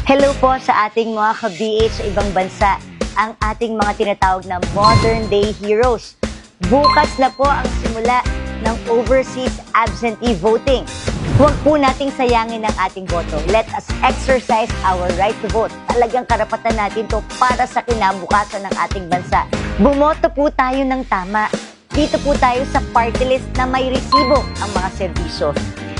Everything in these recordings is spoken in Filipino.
Hello po sa ating mga ka-BH sa ibang bansa, ang ating mga tinatawag na modern day heroes. Bukas na po ang simula ng overseas absentee voting. Huwag po nating sayangin ang ating boto. Let us exercise our right to vote. Talagang karapatan natin to para sa kinabukasan ng ating bansa. Bumoto po tayo ng tama. Dito po tayo sa party list na may resibo ang mga serbisyo.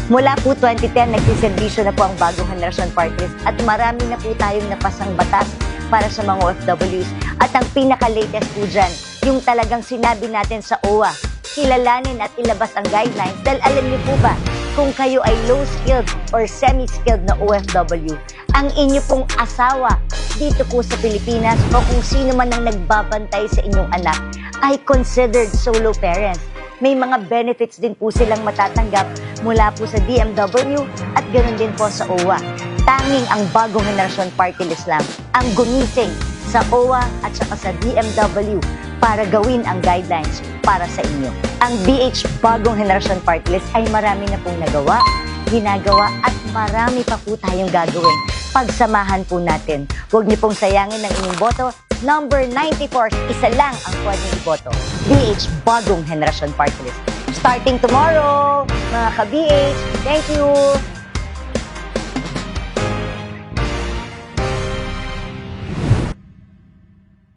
Mula po 2010, nagsiservisyo na po ang bagong henerasyon party list at marami na po tayong napasang batas para sa mga OFWs. At ang pinaka-latest po dyan, yung talagang sinabi natin sa OWA, kilalanin at ilabas ang guidelines dahil alam niyo po ba, kung kayo ay low-skilled or semi-skilled na OFW, ang inyo pong asawa dito po sa Pilipinas o kung sino man ang nagbabantay sa inyong anak ay considered solo parents. May mga benefits din po silang matatanggap mula po sa DMW at ganoon din po sa OWA. Tanging ang bagong henerasyon party list lang ang gumising sa OWA at saka sa DMW para gawin ang guidelines para sa inyo. Ang BH bagong henerasyon party list ay marami na pong nagawa, ginagawa at marami pa po tayong gagawin. Pagsamahan po natin. Huwag niyo pong sayangin ang inyong boto. Number 94, isa lang ang pwedeng iboto. BH bagong henerasyon party list. Starting tomorrow, mga ka-BH. Thank you!